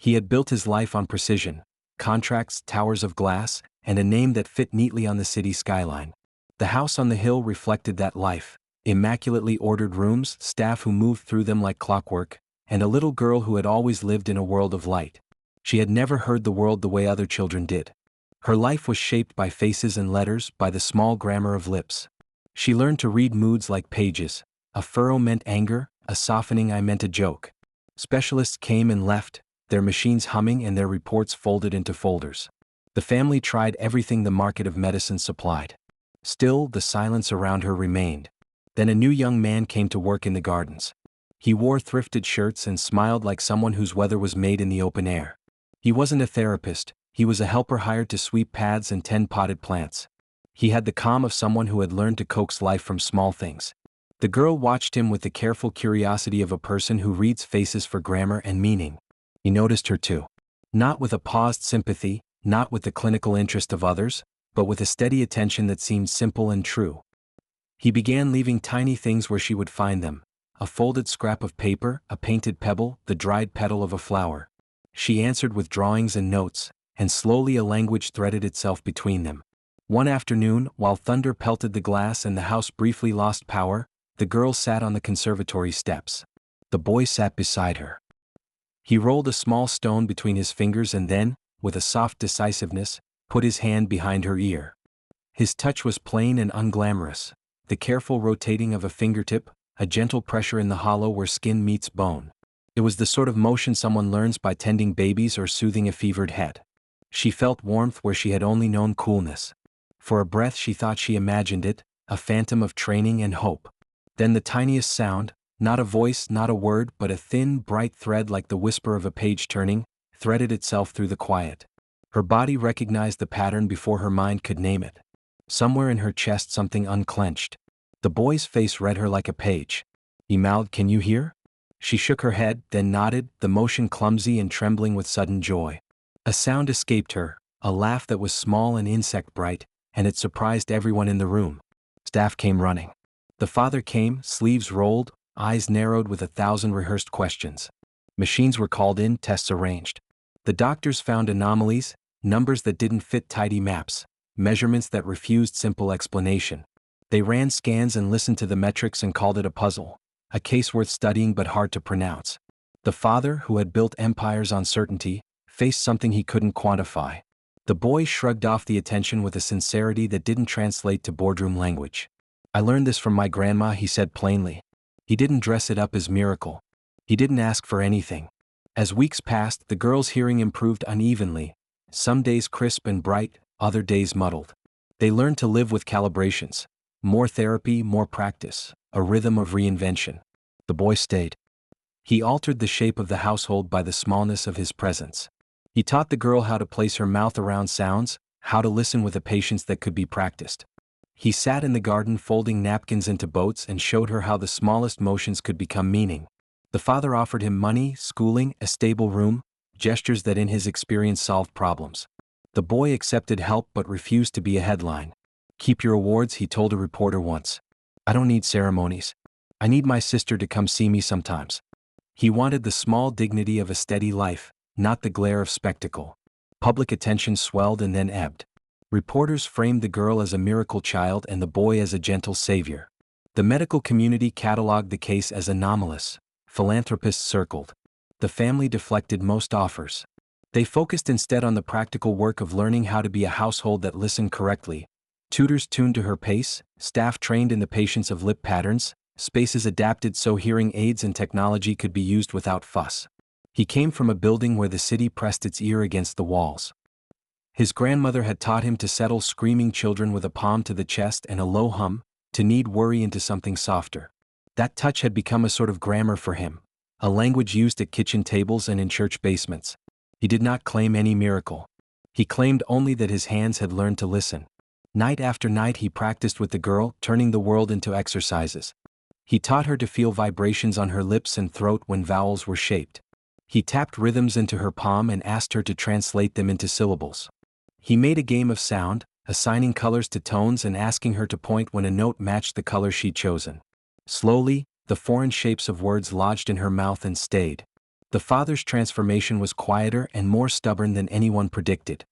He had built his life on precision, contracts, towers of glass, and a name that fit neatly on the city skyline. The house on the hill reflected that life: immaculately ordered rooms, staff who moved through them like clockwork, and a little girl who had always lived in a world of light. She had never heard the world the way other children did. Her life was shaped by faces and letters, by the small grammar of lips. She learned to read moods like pages. A furrow meant anger, a softening eye meant a joke. Specialists came and left, their machines humming and their reports folded into folders. The family tried everything the market of medicine supplied. Still, the silence around her remained. Then a new young man came to work in the gardens. He wore thrifted shirts and smiled like someone whose weather was made in the open air. He wasn't a therapist, he was a helper hired to sweep paths and tend potted plants. He had the calm of someone who had learned to coax life from small things. The girl watched him with the careful curiosity of a person who reads faces for grammar and meaning. He noticed her too. Not with a paused sympathy, not with the clinical interest of others, but with a steady attention that seemed simple and true. He began leaving tiny things where she would find them: a folded scrap of paper, a painted pebble, the dried petal of a flower. She answered with drawings and notes, and slowly a language threaded itself between them. One afternoon, while thunder pelted the glass and the house briefly lost power, the girl sat on the conservatory steps. The boy sat beside her. He rolled a small stone between his fingers and then, with a soft decisiveness, put his hand behind her ear. His touch was plain and unglamorous, the careful rotating of a fingertip, a gentle pressure in the hollow where skin meets bone. It was the sort of motion someone learns by tending babies or soothing a fevered head. She felt warmth where she had only known coolness. For a breath she thought she imagined it, a phantom of training and hope. Then the tiniest sound, not a voice, not a word, but a thin, bright thread like the whisper of a page turning, threaded itself through the quiet. Her body recognized the pattern before her mind could name it. Somewhere in her chest something unclenched. The boy's face read her like a page. He mouthed, "Can you hear?" She shook her head, then nodded, the motion clumsy and trembling with sudden joy. A sound escaped her, a laugh that was small and insect-bright, and it surprised everyone in the room. Staff came running. The father came, sleeves rolled, eyes narrowed with 1,000 rehearsed questions. Machines were called in, tests arranged. The doctors found anomalies, numbers that didn't fit tidy maps, measurements that refused simple explanation. They ran scans and listened to the metrics and called it a puzzle, a case worth studying but hard to pronounce. The father, who had built empires on certainty, faced something he couldn't quantify. The boy shrugged off the attention with a sincerity that didn't translate to boardroom language. "I learned this from my grandma," he said plainly. He didn't dress it up as miracle. He didn't ask for anything. As weeks passed, the girl's hearing improved unevenly, some days crisp and bright, other days muddled. They learned to live with calibrations. More therapy, more practice, a rhythm of reinvention. The boy stayed. He altered the shape of the household by the smallness of his presence. He taught the girl how to place her mouth around sounds, how to listen with a patience that could be practiced. He sat in the garden folding napkins into boats and showed her how the smallest motions could become meaning. The father offered him money, schooling, a stable room, gestures that in his experience solved problems. The boy accepted help but refused to be a headline. "Keep your awards," he told a reporter once. "I don't need ceremonies. I need my sister to come see me sometimes." He wanted the small dignity of a steady life, not the glare of spectacle. Public attention swelled and then ebbed. Reporters framed the girl as a miracle child and the boy as a gentle savior. The medical community cataloged the case as anomalous. Philanthropists circled. The family deflected most offers. They focused instead on the practical work of learning how to be a household that listened correctly. Tutors tuned to her pace, staff trained in the patience of lip patterns, spaces adapted so hearing aids and technology could be used without fuss. He came from a building where the city pressed its ear against the walls. His grandmother had taught him to settle screaming children with a palm to the chest and a low hum, to knead worry into something softer. That touch had become a sort of grammar for him, a language used at kitchen tables and in church basements. He did not claim any miracle. He claimed only that his hands had learned to listen. Night after night he practiced with the girl, turning the world into exercises. He taught her to feel vibrations on her lips and throat when vowels were shaped. He tapped rhythms into her palm and asked her to translate them into syllables. He made a game of sound, assigning colors to tones and asking her to point when a note matched the color she'd chosen. Slowly, the foreign shapes of words lodged in her mouth and stayed. The father's transformation was quieter and more stubborn than anyone predicted.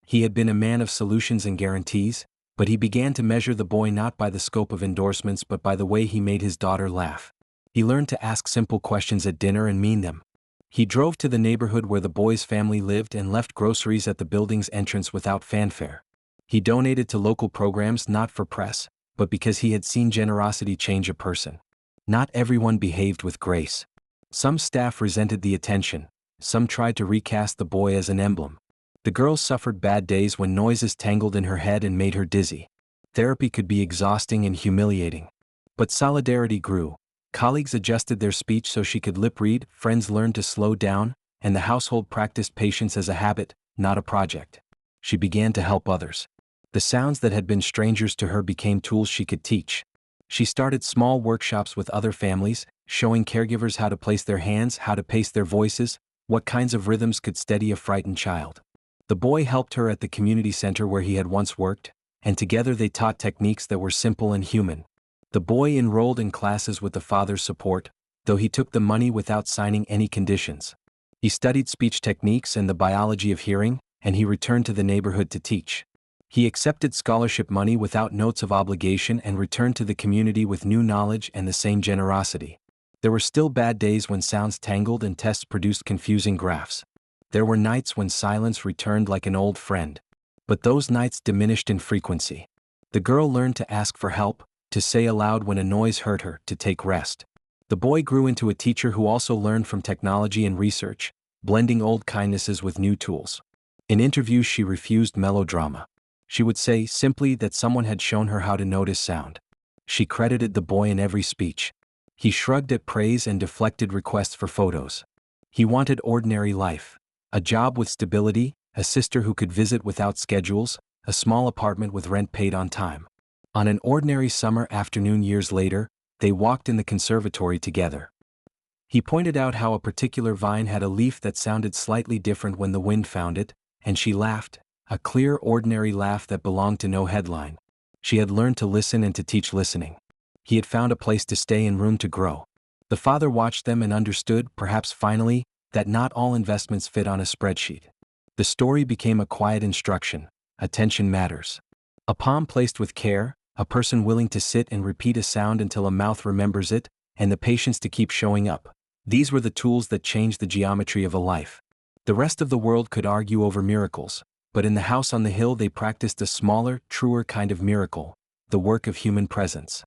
He had been a man of solutions and guarantees, but he began to measure the boy not by the scope of endorsements but by the way he made his daughter laugh. He learned to ask simple questions at dinner and mean them. He drove to the neighborhood where the boy's family lived and left groceries at the building's entrance without fanfare. He donated to local programs not for press, but because he had seen generosity change a person. Not everyone behaved with grace. Some staff resented the attention, some tried to recast the boy as an emblem. The girl suffered bad days when noises tangled in her head and made her dizzy. Therapy could be exhausting and humiliating. But solidarity grew. Colleagues adjusted their speech so she could lip read, friends learned to slow down, and the household practiced patience as a habit, not a project. She began to help others. The sounds that had been strangers to her became tools she could teach. She started small workshops with other families, showing caregivers how to place their hands, how to pace their voices, what kinds of rhythms could steady a frightened child. The boy helped her at the community center where he had once worked, and together they taught techniques that were simple and human. The boy enrolled in classes with the father's support, though he took the money without signing any conditions. He studied speech techniques and the biology of hearing, and he returned to the neighborhood to teach. He accepted scholarship money without notes of obligation and returned to the community with new knowledge and the same generosity. There were still bad days when sounds tangled and tests produced confusing graphs. There were nights when silence returned like an old friend. But those nights diminished in frequency. The girl learned to ask for help, to say aloud when a noise hurt her, to take rest. The boy grew into a teacher who also learned from technology and research, blending old kindnesses with new tools. In interviews she refused melodrama. She would say simply that someone had shown her how to notice sound. She credited the boy in every speech. He shrugged at praise and deflected requests for photos. He wanted ordinary life. A job with stability, a sister who could visit without schedules, a small apartment with rent paid on time. On an ordinary summer afternoon years later, they walked in the conservatory together. He pointed out how a particular vine had a leaf that sounded slightly different when the wind found it, and she laughed, a clear, ordinary laugh that belonged to no headline. She had learned to listen and to teach listening. He had found a place to stay and room to grow. The father watched them and understood, perhaps finally, that not all investments fit on a spreadsheet. The story became a quiet instruction. Attention matters. A palm placed with care, a person willing to sit and repeat a sound until a mouth remembers it, and the patience to keep showing up. These were the tools that changed the geometry of a life. The rest of the world could argue over miracles, but in the house on the hill they practiced a smaller, truer kind of miracle, the work of human presence.